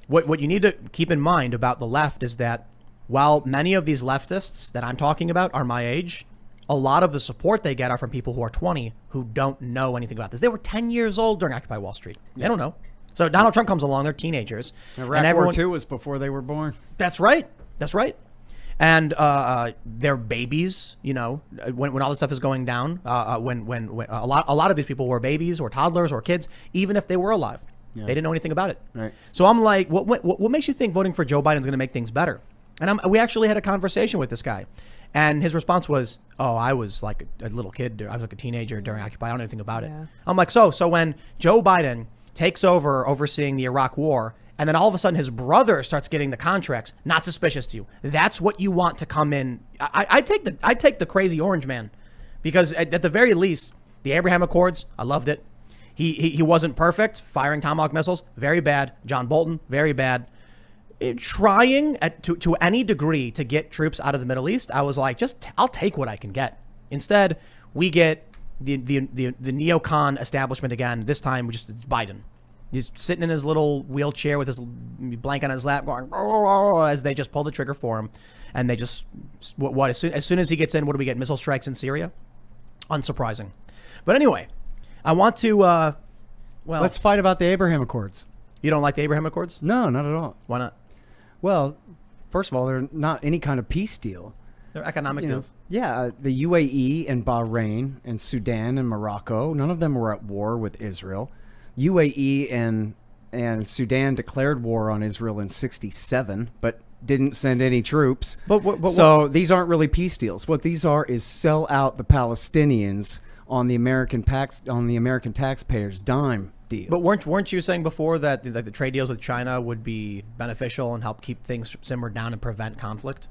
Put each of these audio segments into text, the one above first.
What you need to keep in mind about the left is that while many of these leftists that I'm talking about are my age, a lot of the support they get are from people who are 20 who don't know anything about this. They were 10 years old during Occupy Wall Street. They don't know. So Donald Trump comes along, they're teenagers. Iraq War II was before they were born. That's right. That's right. And they're babies, you know, when all this stuff is going down, when a lot of these people were babies or toddlers or kids, even if they were alive. Yeah. They didn't know anything about it. Right. So I'm like, what makes you think voting for Joe Biden is going to make things better? And we actually had a conversation with this guy. And his response was, oh, I was like a little kid. I was like a teenager during Occupy. I don't know anything about it. I'm like, so when Joe Biden takes over overseeing the Iraq war, and then all of a sudden his brother starts getting the contracts, not suspicious to you. That's what you want to come in. I take the crazy orange man, because at the very least, the Abraham Accords, I loved it. He wasn't perfect. Firing Tomahawk missiles, very bad. John Bolton, very bad. Trying to any degree to get troops out of the Middle East, I was like, I'll take what I can get. Instead, we get the neocon establishment again. This time, it's Biden. He's sitting in his little wheelchair with his blanket on his lap, going as they just pull the trigger for him, and they just as soon as he gets in, what do we get? Missile strikes in Syria. Unsurprising, but anyway, I want to. Let's fight about the Abraham Accords. You don't like the Abraham Accords? No, not at all. Why not? Well, first of all, they're not any kind of peace deal. They're economic deals. Yeah, the UAE and Bahrain and Sudan and Morocco, none of them were at war with Israel. UAE and Sudan declared war on Israel in '67, but didn't send any troops. So these aren't really peace deals. What these are is sell out the Palestinians on the American taxpayers' dime deals. But weren't you saying before that the trade deals with China would be beneficial and help keep things simmered down and prevent conflict?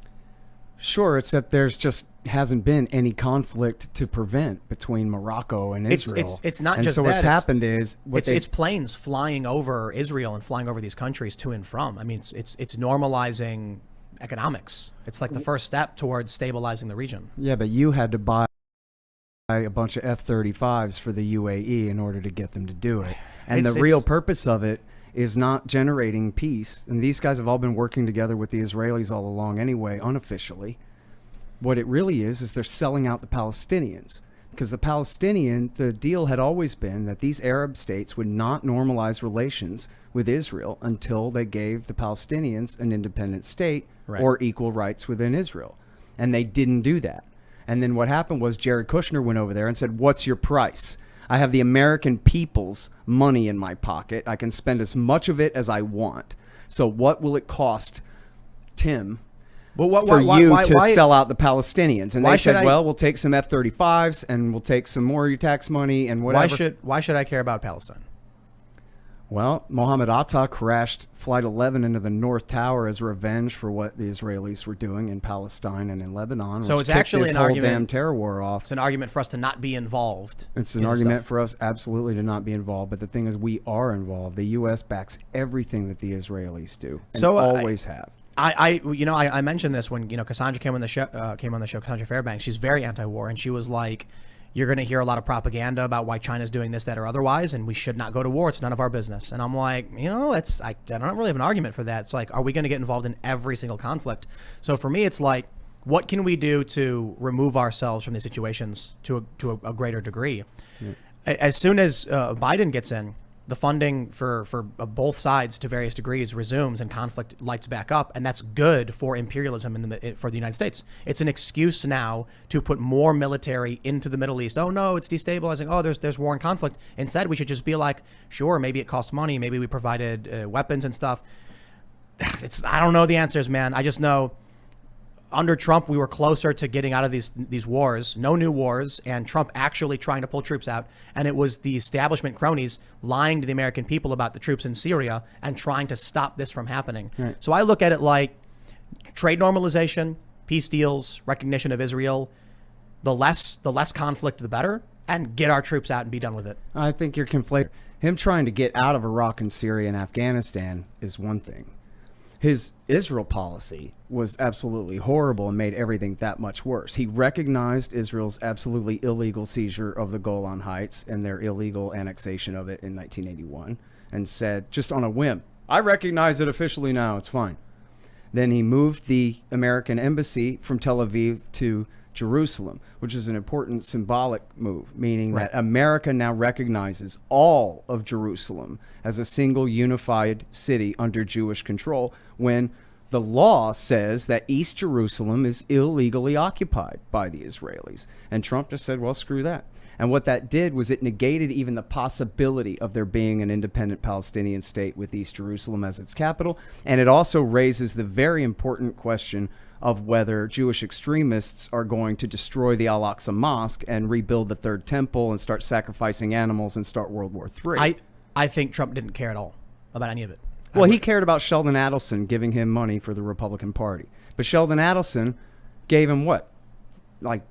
Sure, except there's just hasn't been any conflict to prevent between Morocco and Israel. It's not and just so that. What's happened is it's planes flying over Israel and flying over these countries to and from. I mean, it's normalizing economics. It's like the first step towards stabilizing the region. Yeah, but you had to buy a bunch of F-35s for the UAE in order to get them to do it. And the real purpose of it is not generating peace. And these guys have all been working together with the Israelis all along anyway, unofficially. What it really is they're selling out the Palestinians. Because the deal had always been that these Arab states would not normalize relations with Israel until they gave the Palestinians an independent state or equal rights within Israel. And they didn't do that. And then what happened was Jared Kushner went over there and said, what's your price? I have the American people's money in my pocket. I can spend as much of it as I want. So what will it cost, Tim, for you to sell out the Palestinians? And they said, well, we'll take some F-35s and we'll take some more of your tax money and whatever. Why should I care about Palestine? Well, Mohammed Atta crashed Flight 11 into the North Tower as revenge for what the Israelis were doing in Palestine and in Lebanon. So it's actually an argument. Damn terror war off. It's an argument for us to not be involved. It's an argument for us absolutely to not be involved. But the thing is, we are involved. The U.S. backs everything that the Israelis do, and always have. I mentioned this when Cassandra came on the show. Cassandra Fairbanks. She's very anti-war, and she was like, you're going to hear a lot of propaganda about why China's doing this, that, or otherwise, and we should not go to war. It's none of our business. And I'm like, I don't really have an argument for that. It's like, are we going to get involved in every single conflict? So for me, it's like, what can we do to remove ourselves from these situations to a greater degree? Yeah. As soon as Biden gets in, the funding for both sides to various degrees resumes and conflict lights back up, and that's good for imperialism for the United States. It's an excuse now to put more military into the Middle East. Oh no, it's destabilizing. Oh, there's war and conflict. Instead, we should just be like, sure, maybe it cost money, maybe we provided weapons and stuff. I don't know the answers, man. I just know under Trump, we were closer to getting out of these wars, no new wars, and Trump actually trying to pull troops out. And it was the establishment cronies lying to the American people about the troops in Syria and trying to stop this from happening. Right. So I look at it like trade normalization, peace deals, recognition of Israel, the less conflict, the better, and get our troops out and be done with it. I think you're conflating. Him trying to get out of Iraq and Syria and Afghanistan is one thing. His Israel policy was absolutely horrible and made everything that much worse. He recognized Israel's absolutely illegal seizure of the Golan Heights and their illegal annexation of it in 1981 and said, just on a whim, I recognize it officially now. It's fine. Then he moved the American embassy from Tel Aviv to Jerusalem, which is an important symbolic move, meaning that America now recognizes all of Jerusalem as a single unified city under Jewish control, when the law says that East Jerusalem is illegally occupied by the Israelis. And Trump just said, well, screw that. And what that did was it negated even the possibility of there being an independent Palestinian state with East Jerusalem as its capital. And it also raises the very important question of whether Jewish extremists are going to destroy the Al-Aqsa Mosque and rebuild the Third Temple and start sacrificing animals and start World War III. I think Trump didn't care at all about any of it. Well, he cared about Sheldon Adelson giving him money for the Republican Party. But Sheldon Adelson gave him what? Like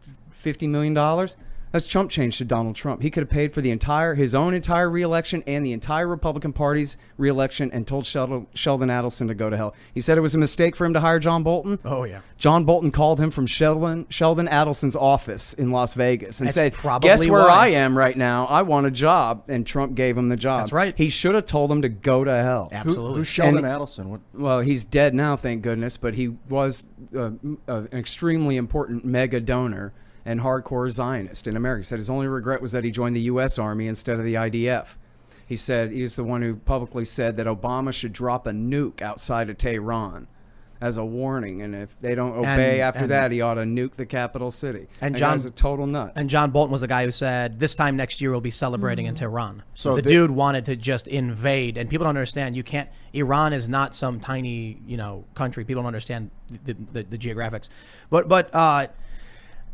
$50 million? That's chump change to Donald Trump. He could have paid for his own entire reelection and the entire Republican Party's reelection and told Sheldon Adelson to go to hell. He said it was a mistake for him to hire John Bolton. Oh, yeah. John Bolton called him from Sheldon Adelson's office in Las Vegas and said, probably guess where why. I am right now? I want a job. And Trump gave him the job. That's right. He should have told him to go to hell. Absolutely. Who's Sheldon Adelson? Well, he's dead now, thank goodness, but he was an extremely important mega donor and hardcore Zionist in America. He said his only regret was that he joined the U.S. Army instead of the IDF. He said he's the one who publicly said that Obama should drop a nuke outside of Tehran as a warning, and if they don't obey after that, he ought to nuke the capital city. And John's a total nut. And John Bolton was the guy who said, this time next year we'll be celebrating in Tehran. So the dude wanted to just invade, and people don't understand. Iran is not some tiny, country. People don't understand the geographics. But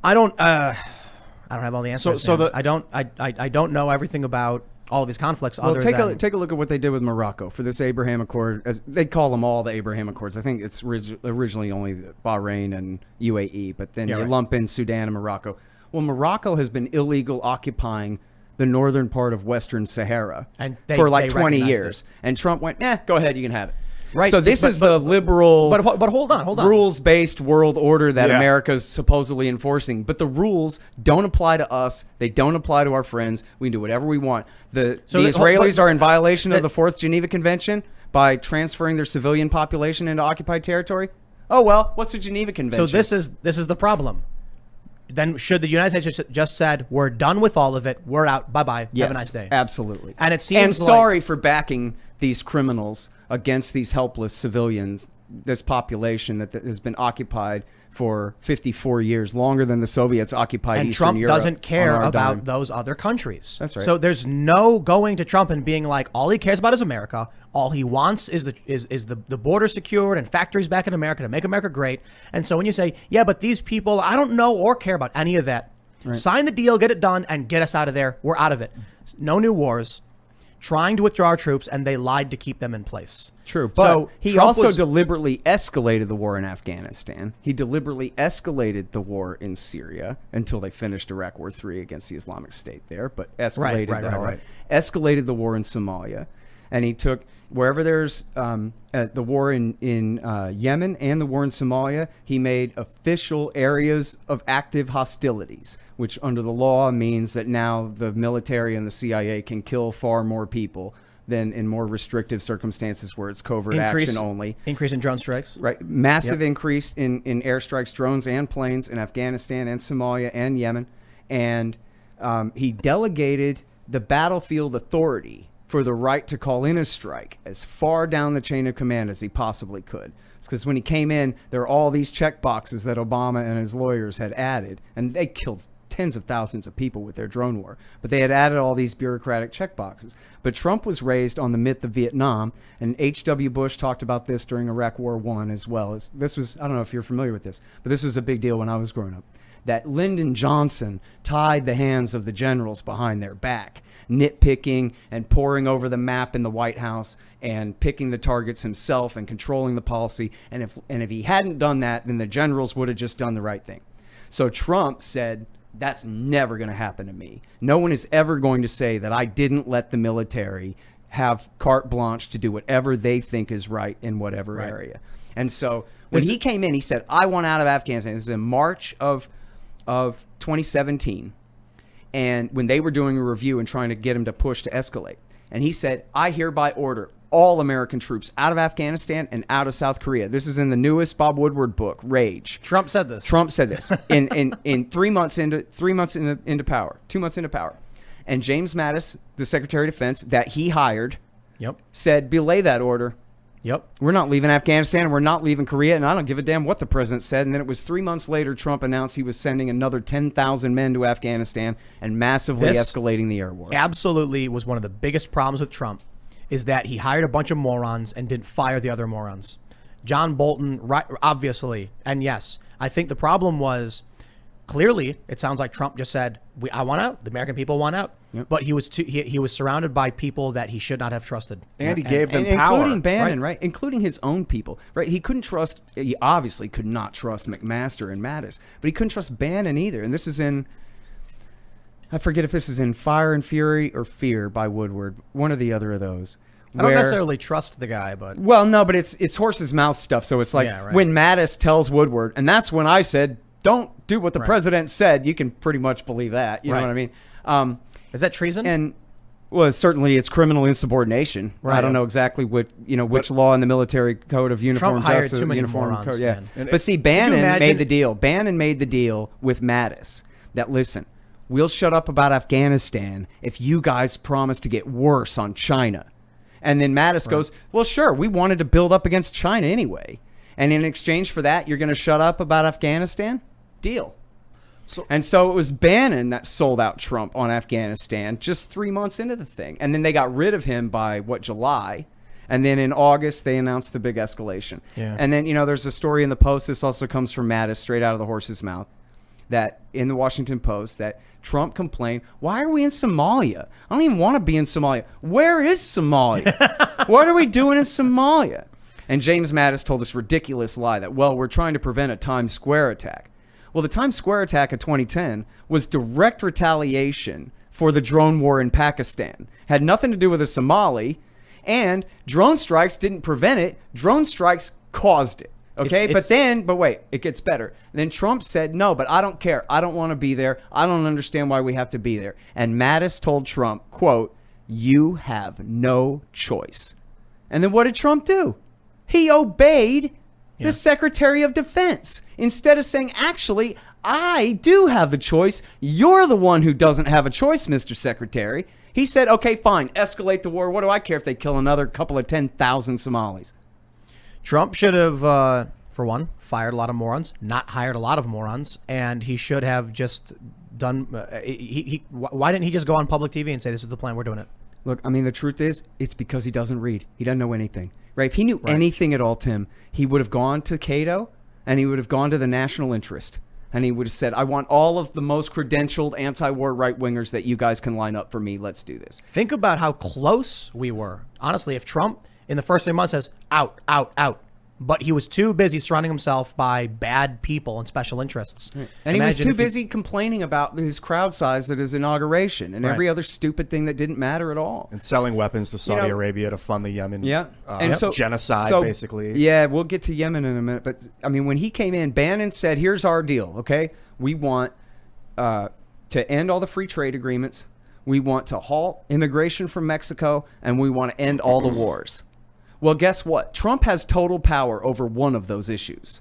I don't have all the answers. I don't know everything about all of these conflicts. Well, take a look at what they did with Morocco for this Abraham Accord. As they call them all the Abraham Accords. I think it's originally only Bahrain and UAE, but then you lump in Sudan and Morocco. Well, Morocco has been illegal occupying the northern part of Western Sahara for like 20 years, and Trump went, go ahead, you can have it. Right. So this is the liberal, but hold on, rules-based world order that America's supposedly enforcing. But the rules don't apply to us. They don't apply to our friends. We can do whatever we want. The Israelis are in violation of the Fourth Geneva Convention by transferring their civilian population into occupied territory. Oh well, what's the Geneva Convention? So this is the problem. Then should the United States just said, we're done with all of it, we're out, bye-bye, yes, have a nice day. Absolutely. And it seems sorry for backing these criminals against these helpless civilians, this population that has been occupied for 54 years, longer than the Soviets occupied Eastern Europe. And Trump doesn't care about those other countries. That's right. So there's no going to Trump and being like, all he cares about is America. All he wants is the border secured and factories back in America to make America great. And so when you say, yeah, but these people, I don't know or care about any of that. Right. Sign the deal, get it done, and get us out of there. We're out of it. No new wars. Trying to withdraw our troops, and they lied to keep them in place. True, but so he also deliberately escalated the war in Afghanistan. He deliberately escalated the war in Syria until they finished Iraq War III against the Islamic State there, but escalated escalated the war in Somalia. And he took wherever there's the war in Yemen and the war in Somalia, he made official areas of active hostilities, which under the law means that now the military and the CIA can kill far more people than in more restrictive circumstances where it's covert action only. Increase in drone strikes. Right. Massive increase in airstrikes, drones and planes in Afghanistan and Somalia and Yemen. And he delegated the battlefield authority for the right to call in a strike as far down the chain of command as he possibly could. It's because when he came in, there are all these check boxes that Obama and his lawyers had added, and they killed tens of thousands of people with their drone war. But they had added all these bureaucratic check boxes. But Trump was raised on the myth of Vietnam, and H.W. Bush talked about this during Iraq War I as well. This was, I don't know if you're familiar with this, but this was a big deal when I was growing up. That Lyndon Johnson tied the hands of the generals behind their back, nitpicking and poring over the map in the White House and picking the targets himself and controlling the policy. And if he hadn't done that, then the generals would have just done the right thing. So Trump said, that's never going to happen to me. No one is ever going to say that I didn't let the military have carte blanche to do whatever they think is right in whatever area. And so when he came in, he said, I want out of Afghanistan. This is in March of 2017. And when they were doing a review and trying to get him to push to escalate. And he said, I hereby order all American troops out of Afghanistan and out of South Korea. This is in the newest Bob Woodward book, Rage. Trump said this. in 3 months into power, 2 months into power. And James Mattis, the Secretary of Defense that he hired, said, belay that order. We're not leaving Afghanistan, and we're not leaving Korea, and I don't give a damn what the president said. And then it was 3 months later, Trump announced he was sending another 10,000 men to Afghanistan and massively escalating the air war. Absolutely was one of the biggest problems with Trump, is that he hired a bunch of morons and didn't fire the other morons. John Bolton, right, obviously, and yes, I think the problem was, clearly, it sounds like Trump just said, I want out. The American people want out. But he was he was surrounded by people that he should not have trusted. And he gave them power. Including Bannon, right? Including his own people, right? He obviously could not trust McMaster and Mattis, but he couldn't trust Bannon either. And this is in, I forget if this is in Fire and Fury or Fear by Woodward, one or the other of those. I don't necessarily trust the guy, but... Well, no, but it's horse's mouth stuff. So it's like when Mattis tells Woodward, and that's when I said, don't do what the president said. You can pretty much believe that. You know what I mean? Is that treason? And well, certainly it's criminal insubordination. I don't know exactly which law in the military code of uniform Trump hired justice. Too many morons, yeah. But see, Bannon made the deal. Bannon made the deal with Mattis that, listen, we'll shut up about Afghanistan if you guys promise to get worse on China. And then Mattis goes, well, sure, we wanted to build up against China anyway. And in exchange for that, you're going to shut up about Afghanistan? Deal. So it was Bannon that sold out Trump on Afghanistan just 3 months into the thing. And then they got rid of him by, July? And then in August, they announced the big escalation. Yeah. And then, there's a story in the Post. This also comes from Mattis, straight out of the horse's mouth, that in the Washington Post, that Trump complained, why are we in Somalia? I don't even want to be in Somalia. Where is Somalia? What are we doing in Somalia? And James Mattis told this ridiculous lie that, we're trying to prevent a Times Square attack. Well, the Times Square attack of 2010 was direct retaliation for the drone war in Pakistan. Had nothing to do with a Somali, and drone strikes didn't prevent it. Drone strikes caused it. Okay, but wait, it gets better. Then Trump said, no, but I don't care. I don't want to be there. I don't understand why we have to be there. And Mattis told Trump, quote, you have no choice. And then what did Trump do? He obeyed the Secretary of Defense. Instead of saying, actually, I do have the choice. You're the one who doesn't have a choice, Mr. Secretary. He said, okay, fine, escalate the war. What do I care if they kill another couple of 10,000 Somalis? Trump should have, for one, fired a lot of morons, not hired a lot of morons, and he should have just done... why didn't he just go on public TV and say, this is the plan, we're doing it? Look, I mean, the truth is, it's because he doesn't read. He doesn't know anything. Right? If he knew anything at all, Tim, he would have gone to Cato and he would have gone to the national interest. And he would have said, I want all of the most credentialed anti-war right-wingers that you guys can line up for me. Let's do this. Think about how close we were. Honestly, if Trump in the first 3 months says, out, out, out, but he was too busy surrounding himself by bad people and special interests. Right. And he was too busy complaining about his crowd size at his inauguration and every other stupid thing that didn't matter at all. And selling weapons to Saudi Arabia to fund the Yemen genocide, basically. Yeah, we'll get to Yemen in a minute. But, I mean, when he came in, Bannon said, here's our deal, okay? We want to end all the free trade agreements. We want to halt immigration from Mexico. And we want to end all the wars. Well, guess what? Trump has total power over one of those issues.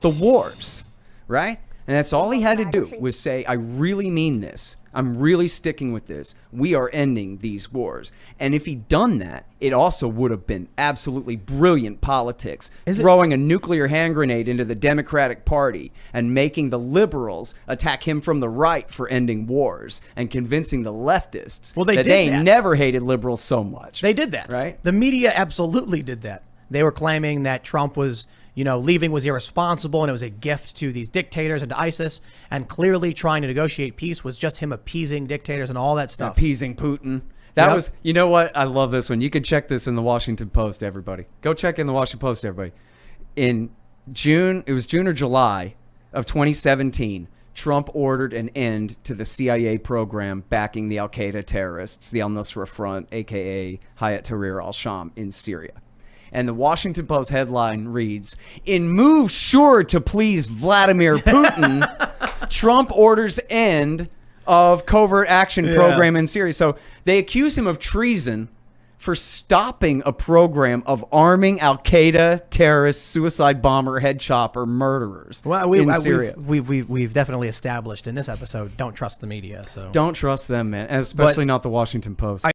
The wars, right? And that's all he had to do was say, I really mean this. I'm really sticking with this. We are ending these wars. And if he'd done that, it also would have been absolutely brilliant politics. Throwing a nuclear hand grenade into the Democratic Party and making the liberals attack him from the right for ending wars and convincing the leftists that they never hated liberals so much. They did that. Right? The media absolutely did that. They were claiming that Trump was... leaving was irresponsible and it was a gift to these dictators and to ISIS, and clearly trying to negotiate peace was just him appeasing dictators and all that stuff. Appeasing Putin. That was, you know what? I love this one. You can check this in the Washington Post, everybody. Go check in the Washington Post, everybody. In June, it was June or July of 2017, Trump ordered an end to the CIA program backing the Al-Qaeda terrorists, the al-Nusra Front, a.k.a. Hayat Tahrir al-Sham in Syria. And the Washington Post headline reads, in move sure to please Vladimir Putin, Trump orders end of covert action program in Syria. So they accuse him of treason for stopping a program of arming Al-Qaeda terrorists, suicide bomber, head chopper, murderers in Syria. We've definitely established in this episode, don't trust the media. So don't trust them, man, especially not the Washington Post.